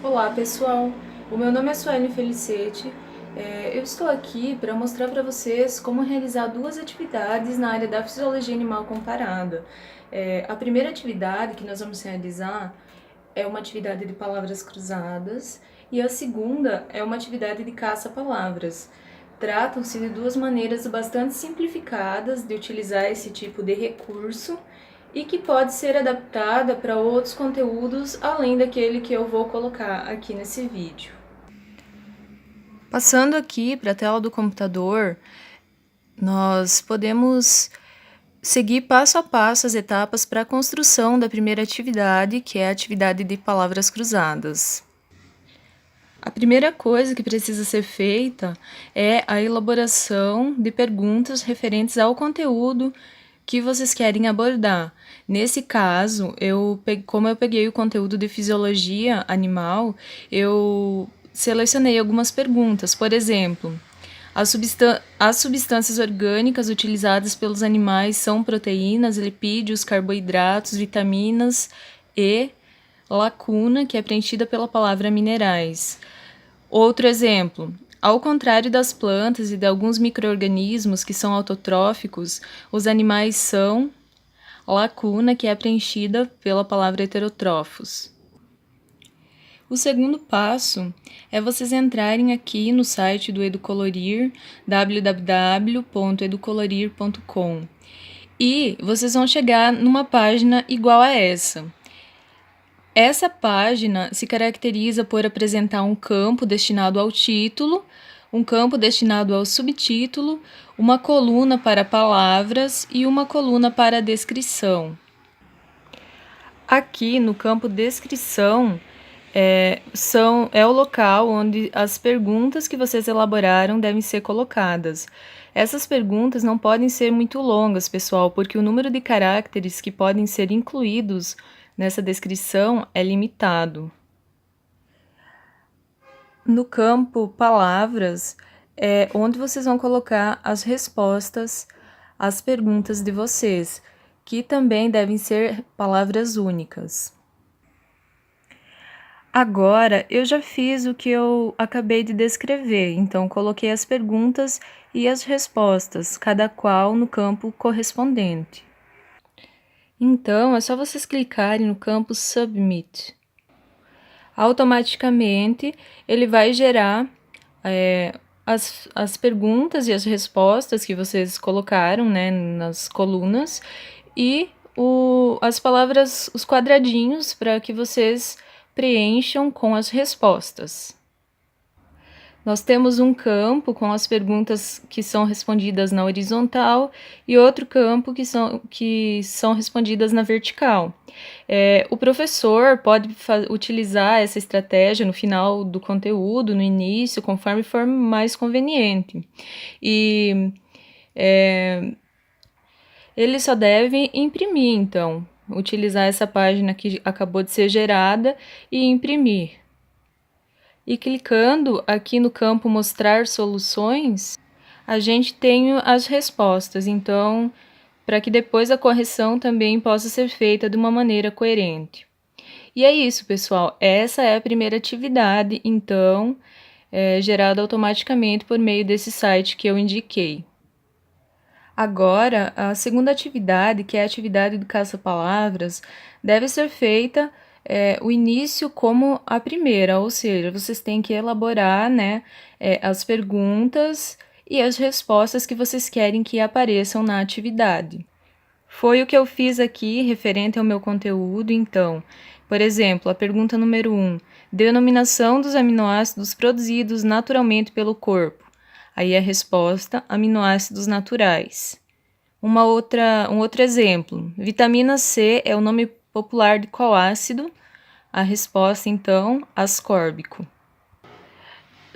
Olá pessoal, o meu nome é Suelen Felicete. Eu estou aqui para mostrar para vocês como realizar duas atividades na área da fisiologia animal comparada. A primeira atividade que nós vamos realizar é uma atividade de palavras cruzadas e a segunda é uma atividade de caça-palavras. Tratam-se de duas maneiras bastante simplificadas de utilizar esse tipo de recurso e que pode ser adaptada para outros conteúdos além daquele que eu vou colocar aqui nesse vídeo. Passando aqui para a tela do computador, nós podemos seguir passo a passo as etapas para a construção da primeira atividade, que é a atividade de palavras cruzadas. A primeira coisa que precisa ser feita é a elaboração de perguntas referentes ao conteúdo que vocês querem abordar. Nesse caso, como eu peguei o conteúdo de fisiologia animal, eu selecionei algumas perguntas. Por exemplo, as substâncias orgânicas utilizadas pelos animais são proteínas, lipídios, carboidratos, vitaminas e lacuna, que é preenchida pela palavra minerais. Outro exemplo. Ao contrário das plantas e de alguns micro-organismos que são autotróficos, os animais são lacuna, que é preenchida pela palavra heterotrófos. O segundo passo é vocês entrarem aqui no site do Educolorir, www.educolorir.com, e vocês vão chegar numa página igual a essa. Essa página se caracteriza por apresentar um campo destinado ao título, um campo destinado ao subtítulo, uma coluna para palavras e uma coluna para descrição. Aqui no campo descrição é o local onde as perguntas que vocês elaboraram devem ser colocadas. Essas perguntas não podem ser muito longas, pessoal, porque o número de caracteres que podem ser incluídos nessa descrição é limitado. No campo palavras é onde vocês vão colocar as respostas às perguntas de vocês, que também devem ser palavras únicas. Agora, eu já fiz o que eu acabei de descrever, então coloquei as perguntas e as respostas, cada qual no campo correspondente. Então, é só vocês clicarem no campo Submit. Automaticamente, ele vai gerar as perguntas e as respostas que vocês colocaram, né, nas colunas, e as palavras, os quadradinhos, para que vocês preencham com as respostas. Nós temos um campo com as perguntas que são respondidas na horizontal e outro campo que são respondidas na vertical. O professor pode utilizar essa estratégia no final do conteúdo, no início, conforme for mais conveniente. E ele só deve imprimir, então, utilizar essa página que acabou de ser gerada e imprimir. E clicando aqui no campo Mostrar soluções, a gente tem as respostas, então, para que depois a correção também possa ser feita de uma maneira coerente. E é isso, pessoal. Essa é a primeira atividade, então, gerada automaticamente por meio desse site que eu indiquei. Agora, a segunda atividade, que é a atividade do caça-palavras, deve ser feita o início como a primeira, ou seja, vocês têm que elaborar, né, as perguntas e as respostas que vocês querem que apareçam na atividade. Foi o que eu fiz aqui referente ao meu conteúdo, então. Por exemplo, a pergunta número 1, denominação dos aminoácidos produzidos naturalmente pelo corpo. Aí a resposta, aminoácidos naturais. Um outro exemplo, vitamina C é o nome popular de qual ácido? A resposta, então, ascórbico.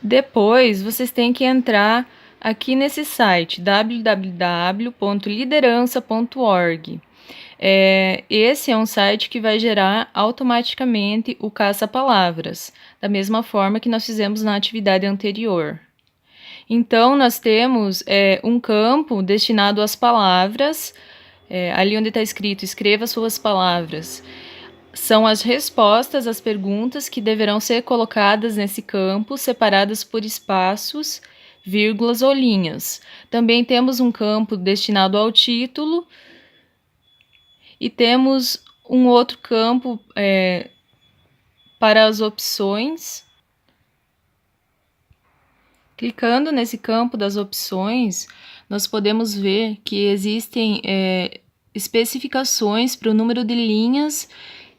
Depois, vocês têm que entrar aqui nesse site, www.liderança.org. Esse é um site que vai gerar automaticamente o caça-palavras, da mesma forma que nós fizemos na atividade anterior. Então, nós temos um campo destinado às palavras, ali onde está escrito, escreva suas palavras. são as respostas às perguntas que deverão ser colocadas nesse campo, separadas por espaços, vírgulas ou linhas. Também temos um campo destinado ao título e temos um outro campo para as opções. Clicando nesse campo das opções, nós podemos ver que existem especificações para o número de linhas,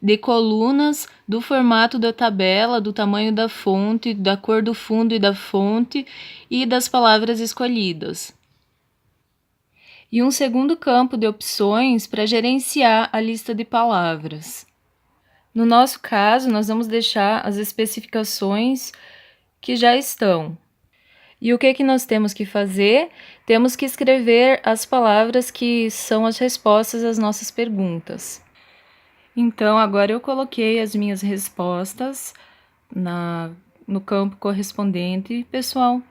de colunas, do formato da tabela, do tamanho da fonte, da cor do fundo e da fonte e das palavras escolhidas. E um segundo campo de opções para gerenciar a lista de palavras. No nosso caso, nós vamos deixar as especificações que já estão. E o que nós temos que fazer? Temos que escrever as palavras que são as respostas às nossas perguntas. Então, agora eu coloquei as minhas respostas no campo correspondente, pessoal.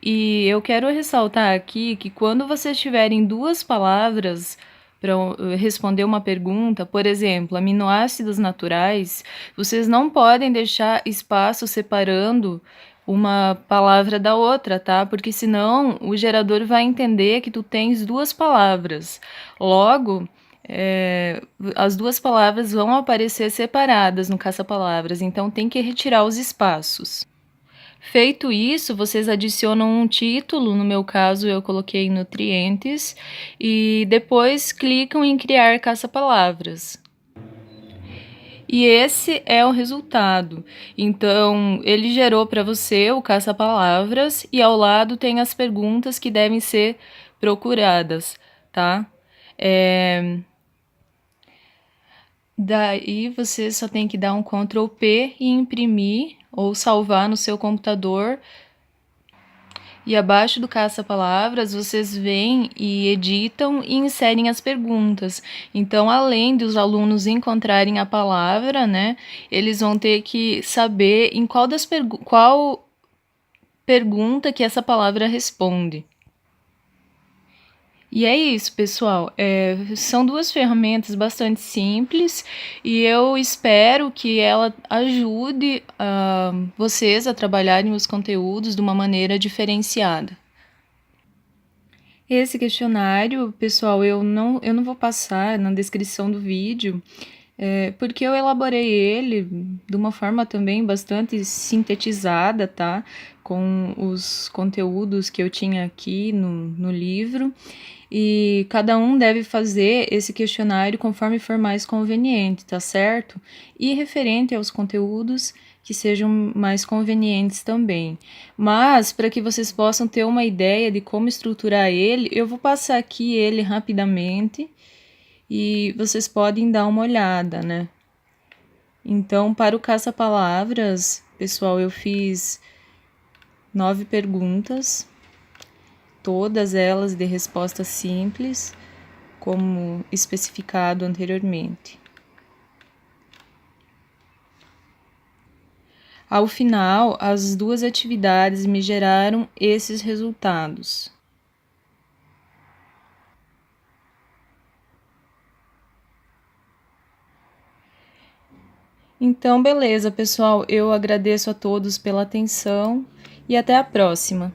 E eu quero ressaltar aqui que quando vocês tiverem duas palavras para responder uma pergunta, por exemplo, aminoácidos naturais, vocês não podem deixar espaço separando uma palavra da outra, tá? Porque senão o gerador vai entender que tu tens duas palavras. Logo, as duas palavras vão aparecer separadas no caça-palavras, então tem que retirar os espaços. Feito isso, vocês adicionam um título, no meu caso eu coloquei nutrientes, e depois clicam em criar caça-palavras. E esse é o resultado. Então, ele gerou para você o caça-palavras e ao lado tem as perguntas que devem ser procuradas, tá? Daí você só tem que dar um Ctrl P e imprimir ou salvar no seu computador. E abaixo do caça-palavras, vocês vêm e editam e inserem as perguntas. Então, além dos alunos encontrarem a palavra, né, eles vão ter que saber em qual pergunta que essa palavra responde. E é isso, pessoal. São duas ferramentas bastante simples e eu espero que ela ajude vocês a trabalharem os conteúdos de uma maneira diferenciada. Esse questionário, pessoal, eu não vou passar na descrição do vídeo, porque eu elaborei ele de uma forma também bastante sintetizada, tá? Com os conteúdos que eu tinha aqui no livro. E cada um deve fazer esse questionário conforme for mais conveniente, tá certo? E referente aos conteúdos que sejam mais convenientes também. Mas, para que vocês possam ter uma ideia de como estruturar ele, eu vou passar aqui ele rapidamente e vocês podem dar uma olhada, né? Então, para o caça-palavras, pessoal, eu fiz 9 perguntas, todas elas de resposta simples, como especificado anteriormente. Ao final, as duas atividades me geraram esses resultados. Então, beleza, pessoal. Eu agradeço a todos pela atenção e até a próxima.